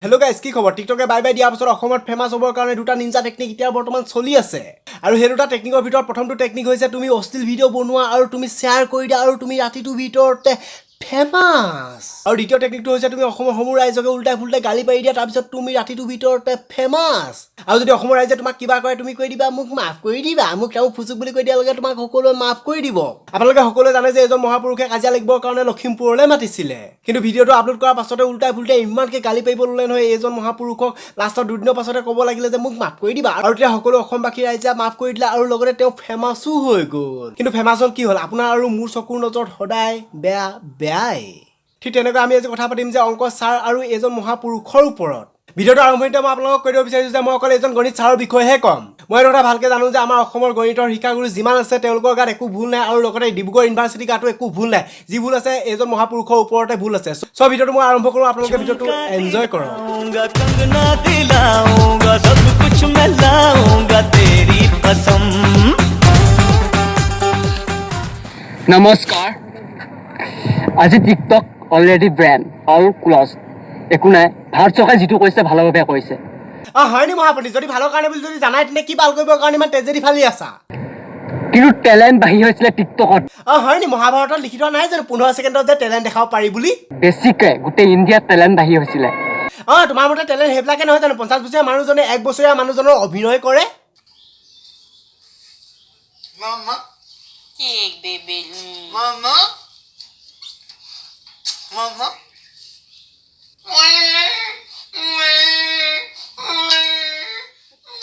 Hello' guys, কি খবৰ? টিকটকে বাই বাই দিয়াৰ পাছত অসমত ফেমাছ হ'বৰ কাৰণে দুটা নিঞ্জা টেকনিক এতিয়া বৰ্তমান চলি আছে। আৰু সেই দুটা টেকনিকৰ ভিতৰত প্ৰথমটো টেকনিক হৈছে তুমি অশ্লীল ভিডিঅ' বনোৱা আৰু তুমি শ্বেয়াৰ কৰি দিয়া আৰু তুমি ৰাতিটোৰ ভিতৰতে ফেমাছ। আৰু দ্বিতীয় টেকনিকটো হৈছে তুমি অসমৰ সমূহ ৰাইজকে উল্টাই ফুল্টাই গালি পাৰি দিয়া, তাৰপিছত তুমি ৰাতিটোৰ ভিতৰতে ফেমাছ। আৰু যদি অসমৰ ৰাইজে তোমাক কিবা কৰে তুমি কৈ দিবা মোক মাফ কৰি দিবা, মোক তেওঁ ফুচুক বুলি কৈ দিয়াৰ লগে তোমাক সকলোৱে মাফ কৰি দিব। আপোনালোকে সকলোৱে জানে যে এজন মহাপুৰুষে কাজিয়া লাগিবৰ কাৰণে লখিমপুৰলৈ মাতিছিলে, কিন্তু ভিডিঅ'টো আপলোড কৰাৰ পাছতে উল্টাই ফুল্টাই ইমানকে গালি পাৰিব ল'লে নহয় এইজন মহাপুৰুষক। লাষ্টত দুদিনৰ পাছতে ক'ব লাগিলে যে মোক মাফ কৰি দিবা, আৰু তেতিয়া সকলো অসমবাসী ৰাইজে মাফ কৰি দিলে আৰু লগতে তেওঁ ফেমাছো হৈ গ'ল। কিন্তু ফেমাছ হ'ল কি হ'ল, আপোনাৰ আৰু মোৰ চকুৰ নজৰত সদায় বেয়াই। ঠিক তেনেকৈ আমি আজি কথা পাতিম যে অংক ছাৰ আৰু এজন মহাপুৰুষৰ ওপৰত। ভিডিঅ'টো আৰম্ভণিতে মই আপোনালোকক কৈ দিব বিচাৰিছোঁ যে মই অকল এজন গণিত ছাৰৰ বিষয়েহে ক'ম। মই এটা কথা ভালকৈ জানো যে আমাৰ অসমৰ গণিতৰ শিক্ষাগুৰু যিমান আছে তেওঁলোকৰ গাত একো ভুল নাই, আৰু লগতে ডিব্ৰুগড় ইউনিভাৰ্চিটিৰ গাতো একো ভুল নাই। যি ভুল আছে এজন মহাপুৰুষৰ ওপৰতে ভুল আছে। চ' ভিডিঅ'টো মই আৰম্ভ কৰোঁ, আপোনালোকে ভিডিঅ'টো এনজয় কৰক। নমস্কাৰ। আজি টিকটক অলৰেডি ব্ৰেণ্ড অল ক্লজ। একো নাই, ভাৰত চৰকাৰে যিটো কৈছে ভালৰ বাবে কৈছে। হয়নি মহাপতি? যদি ভালৰ কাৰণে বুলি যদি জানাই তেন্তে কি ভাল কৰিবৰ কাৰণে ইমান তেজেদি ফালি আছা? কিন্তু টেলেণ্ট বাঢ়ি হৈছিলে টিকটকত। হয়নি? মহাভাৰতত লিখিত নাই জানো 15 ছেকেণ্ডত যে টেলেণ্ট দেখাব পাৰি বুলি? বেছিকে গোটেই ইণ্ডিয়াত টেলেণ্ট বাঢ়ি হৈছিলে। তোমাৰ মতে টেলেণ্ট সেইবিলাকে নহয় জানো? 50 বছৰীয়া মানুহজনে 1 বছৰীয়া মানুহজনৰ অভিনয় কৰে। Mama. Cake, baby. Mama. Mama.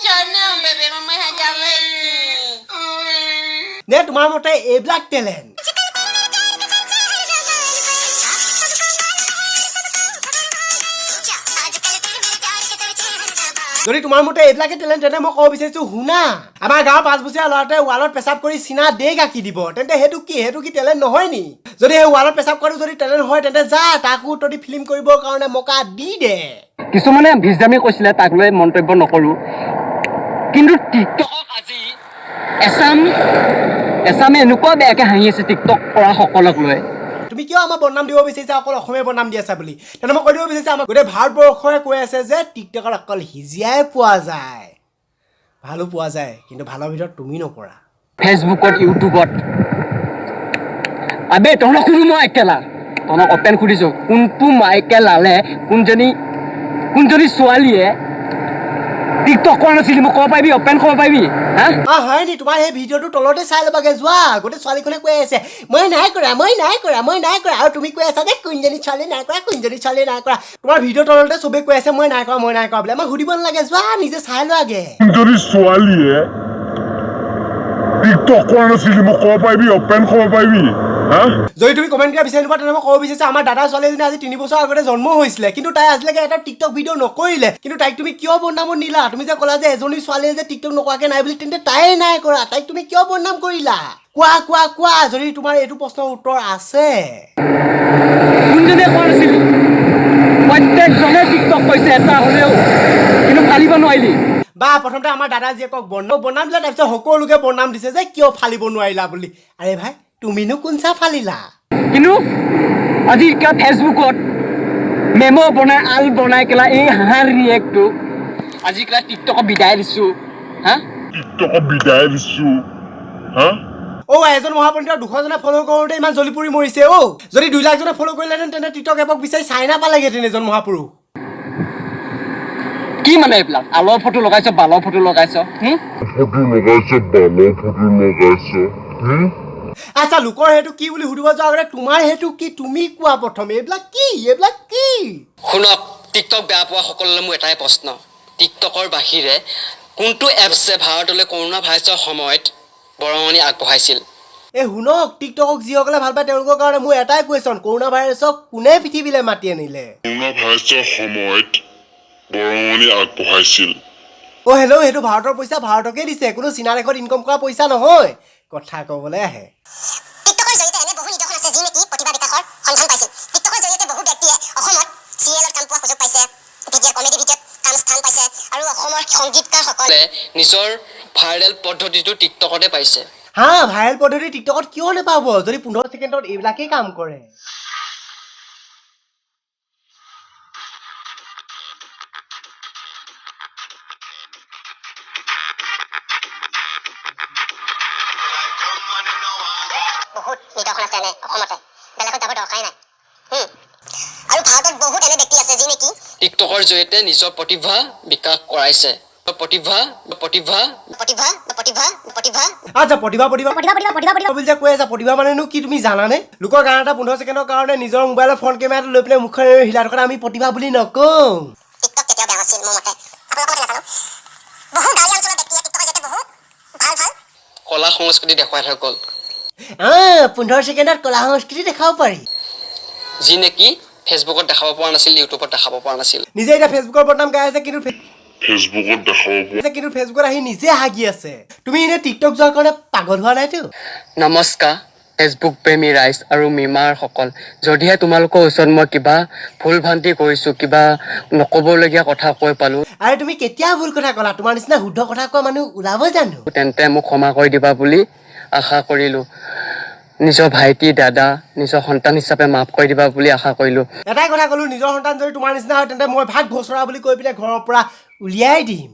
Sana, baby, mama hadap lagi. নে তোমাৰ মতে এইবিলাক টেলেণ্ট? যদি তোমাৰ মতে এইবিলাকে টেলেণ্ট তেন্তে মই ক'ব বিচাৰিছোঁ শুনা, আমাৰ গাঁৱৰ 5 বছৰীয়া ল'ৰাটোৱে ৱালত পেচাব কৰি চীনা দেগ আঁকি দিব, তেন্তে সেইটো কি টেলেণ্ট নহয় নি? যদি সেই ৱালত পেচাব কৰাটো যদি টেলেণ্ট হয় তেন্তে যা তাকো তহঁতি ফিল্ম কৰিবৰ কাৰণে মকা দি দে। কিছুমানে ভিজদামি কৈছিলে, তাক লৈ মন্তব্য নকৰোঁ, কিন্তু টিকটকক আজি এছামে এনেকুৱা বেয়াকৈ হাঁহি আছে টিকটক কৰা সকলক লৈ। তুমি কিয় আমাৰ বদনাম দিব বিচাৰিছা? অকল অসমীয়া বদনাম দি আছা বুলি। তেনে মই কৈ দিব বিচাৰিছোঁ আমাৰ গোটেই ভাৰতবৰ্ষই কৈ আছে যে টিকটকত অকল হিজিয়াই পোৱা যায়, ভালো পোৱা যায়, কিন্তু ভালৰ ভিতৰত তুমি নপৰা। ফেচবুকত ইউটিউবত আবে তহঁতক সুধো মই একেলা, তহঁতক অপেন সুধিছোঁ, কোনটো মাইকে লালে কোনজনী ছোৱালীয়ে টিকটক কৰা নাছিলি মোক ক'ব পাৰিবি? অপেন ক'ব পাৰিবি? হয় নি? তোমাৰ সেই ভিডিঅ'টো তলতে চাই ল'বাগে, যোৱা। গোটেই ছোৱালীখনে কৈ আছে মই নাই কৰা, আৰু তুমি কৈ আছা যে কোনজনী ছোৱালী নাই কৰা। তোমাৰ ভিডিঅ' তলতে চবেই কৈ আছে মই নাই কৰা বোলে। মই সুধিব নালাগে, যোৱা নিজে চাই লোৱাগে। যদি ছোৱালীয়ে টিকটক কৰা নাছিলি মোক ক'ব পাৰিবি? অপেন ক'ব পাৰিবি? যদি তুমি কমেণ্ট কৰা বিচাৰি নোপোৱা তেনে মই ক'ব বিচাৰিছোঁ আমাৰ দাদা ছোৱালী এজনী আজি 3 বছৰ আগতে জন্ম হৈছিলে, কিন্তু তাই আজিলৈকে এটা টিকটক ভিডিঅ' নকৰিলে। কিন্তু তাইক তুমি কিয় বদনামত নিলা? তুমি যে ক'লা যে এজনী ছোৱালীয়ে যে টিকটক নকৰাকৈ নাই বুলি, তেন্তে তাই নাই কৰা, তাইক তুমি কিয় বদনাম কৰিলা? কোৱা যদি তোমাৰ এইটো প্ৰশ্নৰ উত্তৰ আছে। কোনজনীয়ে কৰা নাছিলি? প্ৰত্যেকজনে টিকটক কৰিছে এটা হ'লেও, কিন্তু ফালিব নোৱাৰিলি। বা প্ৰথমতে আমাৰ দাদা জীয়েকক বদনাম দিলে, তাৰপিছত সকলোকে বদনাম দিছে যে কিয় ফালিব নোৱাৰিলা বুলি। আৰে ভাই, তুমিনো কোনচা ফালিলা? কিন্তু আজি ফেচবুকত মেম' বনাই কেলা এই হাঁহাৰ ৰিয়েক্টটো আজি কেলা টিকটকত বিদায় দিছোঁ। এজন মহাপণ্ডিতক 200জনে ফ'ল' কৰোঁতে ইমান জ্বলি পৰি মৰিছে। যদি 2 লাখজনে ফ'ল' কৰিলেহেঁতেন তেন্তে টিকটক এপক বিচাৰি চাই নাপালেগেহেঁতেন এজন মহাপুৰুষ। কি মানে এইবিলাক আলৰ ফটো লগাইছ, বালৰ ফটো লগাইছ? আচ্ছা, লোকৰ সেইটো কি বুলি সুধিব যোৱাৰ আগতে তোমাৰ সেইটো কি তুমি কোৱা প্ৰথমে। এইবিলাক কি? শুনক, টিকটক বেয়া পোৱা সকললৈ মোৰ এটাই প্ৰশ্ন, টিকটকৰ বাহিৰে কোনটো এপছে ভাৰতলৈ কৰোণা ভাইৰাছৰ সময়ত বৰঙণি আগবঢ়াইছিল? শুনক, টিকটকক যিসকলে ভাল পায় তেওঁলোকৰ কাৰণে মোৰ এটাই কুৱেশ্যন, কৰোণা ভাইৰাছক কোনে পৃথিৱীলৈ মাতি আনিলে? কৰোণা ভাইৰাছৰ সময়ত বৰঙণি আগবঢ়াইছিল। হেল্ল', সেইটো ভাৰতৰ পইচা ভাৰতকে দিছে, কোনো চীনা দেশত ইনকম কৰা পইচা নহয়। কথা ক'বলৈ আহে। টিকটকৰ জৰিয়তে এনে বহু নিদৰ্শন আছে যি নেকি প্ৰতিভা বিকাশৰ সন্ধান পাইছিল। টিকটকৰ জৰিয়তে বহু ব্যক্তিয়ে অসমত চিৰিয়েলত কাম পোৱাৰ সুযোগ পাইছে, কমেডি ভিডিঅ'ত কাম স্থান পাইছে, আৰু অসমৰ সংগীতকাৰসকলে নিজৰ ভাইৰেল পদ্ধতিটো টিকটকতে পাইছে। ভাইৰেল পদ্ধতি টিকটকত কিয় নাপাব যদি 15 ছেকেণ্ডত এইবিলাকেই কাম কৰে? এখন আছে এনে অসমতে বেলেগত যাব দৰকাৰাই নাই আৰু ভাৰতত বহুত এনে ব্যক্তি আছে যি নেকি টিকটকৰ জৰিয়তে নিজৰ প্ৰতিভা বিকাশ কৰাইছে প্ৰতিভা আচ্ছা প্ৰতিভা বুলি যে কৈ আছা প্ৰতিভা মানেনো কি তুমি জানানে লোকৰ গান এটা 15 ছেকেণ্ডৰ কাৰণে নিজৰ মোবাইলৰ ফ্ৰণ্ট কেমেৰাটো লৈ পেলাই মুখেৰে হিলাই থকা আমি প্ৰতিভা বুলি নকওঁ টিকটক কেতিয়াও বেয়া নাছিল মোৰ মতে আপোনালোকৰ কথা নাজানো বহু গাঁৱলীয়া অঞ্চলৰ ব্যক্তিয়ে টিকটকৰ জৰিয়তে বহুত ভাল কলা সংস্কৃতি দেখুৱাই থৈ গ'ল 15 ছেকেণ্ডত কলা সংস্কৃতি দেখাব পাৰি যি নেকি ফেচবুকত দেখাব পৰা নাছিল ইউটিউবত দেখাব পৰা নাছিল নিজে এতিয়া ফেচবুকৰ বদনাম গাই আছে কিন্তু ফেচবুকত দেখাব ফেচবুকত আহি নিজে হাগি আছে তুমি এনে টিকটক যোৱাৰ কাৰণে পাগল হোৱা নাইতো নমস্কাৰ ফেচবুক প্ৰেমী ৰাইজ আৰু মিমাৰসকল যদিহে তোমালোকৰ ওচৰত মই কিবা ভুল ভ্ৰান্তি কৰিছোঁ কিবা নক'বলগীয়া কথা কৈ পালোঁ আৰে তুমি কেতিয়া ভুল কথা ক'লা তোমাৰ নিচিনা শুদ্ধ কথা কোৱা মানুহ ওলাব জানো তেন্তে মোক ক্ষমা কৰি দিবা বুলি আশা কৰিলোঁ নিজৰ ভাইটি দাদা নিজৰ সন্তান হিচাপে মাফ কৰি দিবা বুলি আশা কৰিলোঁ এটাই কথা ক'লো নিজৰ সন্তান যদি তোমাৰ নিচিনা হয় তেন্তে মই ভাগ ঘোচৰা বুলি কৈ পিনে ঘৰৰ পৰা উলিয়াই দিম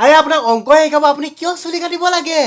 আৰে আপোনাক অংক শিকাব আপুনি কিয় চুলি কাটিব লাগে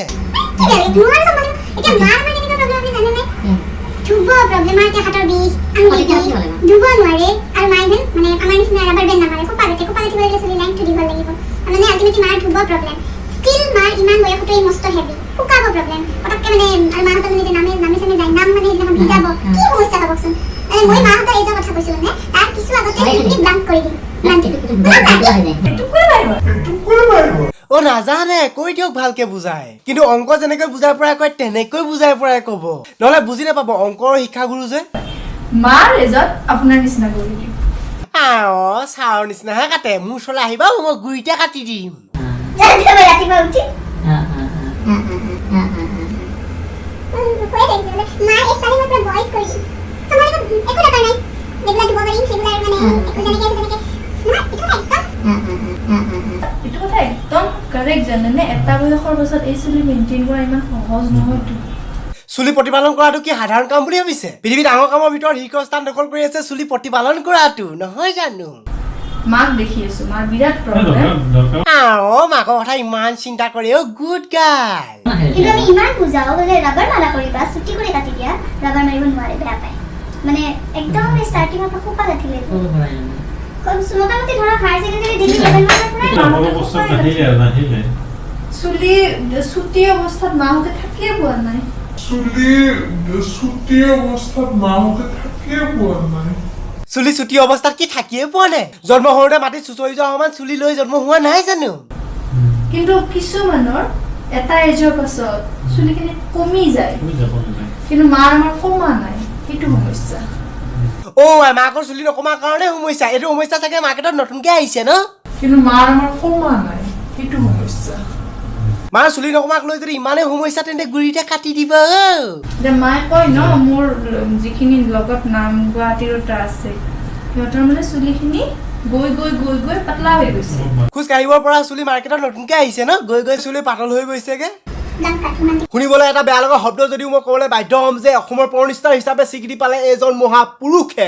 অ নাজানে কৈ দিয়ক ভালকে বুজাই কিন্তু অংক যেনেকৈ বুজাই পৰাই কয় তেনেকৈ বুজাই পৰাই ক'ব নহ'লে বুজি নাপাব অংকৰ শিক্ষাগুৰু যে মাৰ ৰেজত আপোনাৰ নিচিনা কৰি দিম চাৰৰ নিচিনাহে কাটে মোৰ ওচৰলৈ আহিবা মই গুৰিতে কাটি দিম ৰাতিপুৱা উঠি এইটো কথা একদম কাৰেক্ট জানেনে এটা বয়সৰ পাছত এই চুলি মেইনটেইন কৰা ইমান সহজ নহয়তো চুলি প্ৰতিপালন কৰাটো কি সাধাৰণ কাম বুলি ভাবিছে পৃথিৱীত ডাঙৰ কামৰ ভিতৰত শীৰ্ষস্থান দখল কৰি আছে চুলি প্ৰতিপালন কৰাটো নহয় জানো মাক দেখি আছো মাৰ বিৰাট প্ৰব্লেম মাকৰ কথা ইমান চিন্তা কৰে অ গুড গাৰ্ল কিন্তু আমি ইমান বুজাও বোলে ৰাবাৰ মালা কৰিবা ছুটি কৰি কাটি দিয়া ৰাবাৰ মাৰিব নোৱাৰে বেয়া পায় মানে একদম ষ্টাৰ্টিঙৰ পৰা খুব আছিলে মোটামুটি ধৰা হায়াৰ ছেকেণ্ডাৰী ডিগ্ৰী লেভেলৰ চুলি ছুটি অৱস্থাত মাহঁতে থাকিয়ে পোৱা নাই চুলি ছুটি অৱস্থাত কি থাকিয়ে পোৱা নাই জন্ম হওঁতে মাটিত চুচৰি যোৱা সমান চুলি লৈ জন্ম হোৱা নাই জানো কিন্তু কিছুমানৰ এটা এজৰ পাছত চুলিখিনি কমি যায় কিন্তু মাৰ আমাৰ কমা নাই সেইটো সমস্যা মাকৰ চুলি নকমাৰ কাৰণে সমস্যা এইটো সমস্যা চাগে মাৰ্কেটত নতুনকে আহিছে ন কিন্তু মাৰ আমাৰ কমা নাই সেইটো সমস্যা মাৰ চুলি নকমাক লৈ যদি ইমানেই সমস্যা তেন্তে গুৰিতে কাটি দিব যে মায়ে কয় ন মোৰ যিখিনি লগত নাম গুৱাহাটীৰটা আছে সিহঁতৰ মানে চুলিখিনি গৈ গৈ গৈ গৈ পাতলা হৈ গৈছে খোজ কাঢ়িবৰ পৰা চুলি মাৰ্কেটত নতুনকে আহিছে ন গৈ গৈ চুলি পাতল হৈ গৈছেগে শুনিবলৈ এটা বেয়া লগা শব্দ যদিও মই ক'বলৈ বাধ্য হ'ম যে অসমৰ পৰ্ণষ্টাৰ হিচাপে স্বীকৃতি পালে এজন মহাপুৰুষে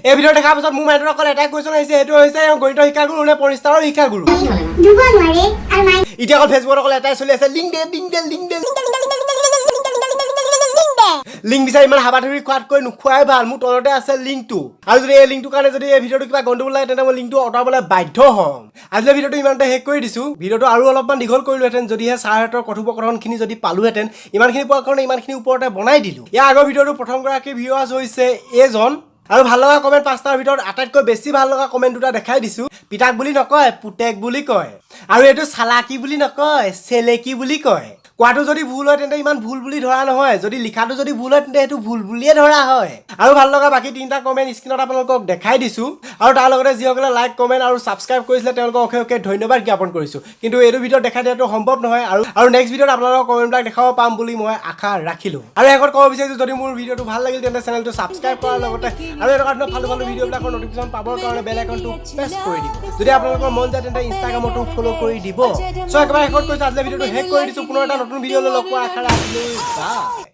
এই ভিডিঅ' দেখাৰ পিছত মোৰ মাইণ্ডত অকল এটাই কুৱেশ্যন আহিছে সেইটো হৈছে গণিত শিক্ষাগুৰু নে পৰ্ণষ্টাৰৰ শিক্ষাগুৰু এতিয়া অকল ফেচবুকত অকল এটাই চলি আছে লিংক দে লিংক বিচাৰি ইমান হাবা ধৰি খোৱাতকৈ নোখোৱাই ভাল মোৰ তলতে আছে লিংকটো আৰু যদি এই লিংকটোৰ কাৰণে যদি এই ভিডিঅ'টো কিবা গণ্ডগোল লাগে তেন্তে মই লিংকটো আঁতৰাবলৈ বাধ্য হ'ম আজিলৈ ভিডিঅ'টো ইমানতে শেষ কৰি দিছোঁ ভিডিঅ'টো আৰু অলপমান দীঘল কৰিলোহেঁতেন যদিহে ছাৰহঁতৰ কথোপকথনখিনি যদি পালোহেঁতেন ইমানখিনি পোৱাৰ কাৰণে ইমানখিনি ওপৰতে বনাই দিলোঁ ইয়াৰ আগৰ ভিডিঅ'টো প্ৰথমগৰাকী ভিউৱাৰ্ছ হৈছে এজন আৰু ভাল লগা কমেণ্ট 5টাৰ ভিতৰত আটাইতকৈ বেছি ভাল লগা কমেণ্ট দুটা দেখাই দিছোঁ পিতাক বুলি নকয় পুতেক বুলি কয় আৰু এইটো চালাকি বুলি নকয় চেলেকি বুলি কয় কোৱাটো যদি ভুল হয় তেন্তে ইমান ভুল বুলি ধৰা নহয় যদি লিখাটো যদি ভুল হয় তেন্তে সেইটো ভুল বুলিয়ে ধৰা হয় আৰু ভাল লগা বাকী 3টা কমেণ্ট স্ক্ৰীনত আপোনালোকক দেখাই দিছোঁ আৰু তাৰ লগতে যিসকলে লাইক কমেণ্ট আৰু ছাবস্ক্ৰাইব কৰিছিলে তেওঁলোকক অশেষ ধন্যবাদ জ্ঞাপন কৰিছোঁ কিন্তু এইটো ভিডিঅ'ত দেখাই দিয়াটো সম্ভৱ নহয় আৰু নেক্সট ভিডিঅ'ত আপোনালোকৰ কমেণ্টবিলাক দেখাব পাম বুলি মই আশা ৰাখিলোঁ আৰু শেষত ক'ব বিচাৰিছোঁ যদি মোৰ ভিডিঅ'টো ভাল লাগিল তেন্তে চেনেলটো ছাবস্ক্ৰাইব কৰাৰ লগতে আৰু এনেকুৱা ধৰণৰ ভাল ভাল ভিডিঅ'বিলাকৰ নটিফিকেশ্যন পাবৰ কাৰণে বেল আইকনটো প্ৰেছ কৰি দিব যদি আপোনালোকৰ মন যায় তেন্তে ইনষ্টাগ্ৰামতো ফ'ল' কৰি দিব চ' একেবাৰে শেষত কৈছোঁ আজিলৈ ভিডিঅ'টো শেষ কৰি দিছোঁ পুনৰ এটা নতুন ভিডিঅ'লৈ লগ পোৱাৰ আশা ৰাখিলোঁ বাই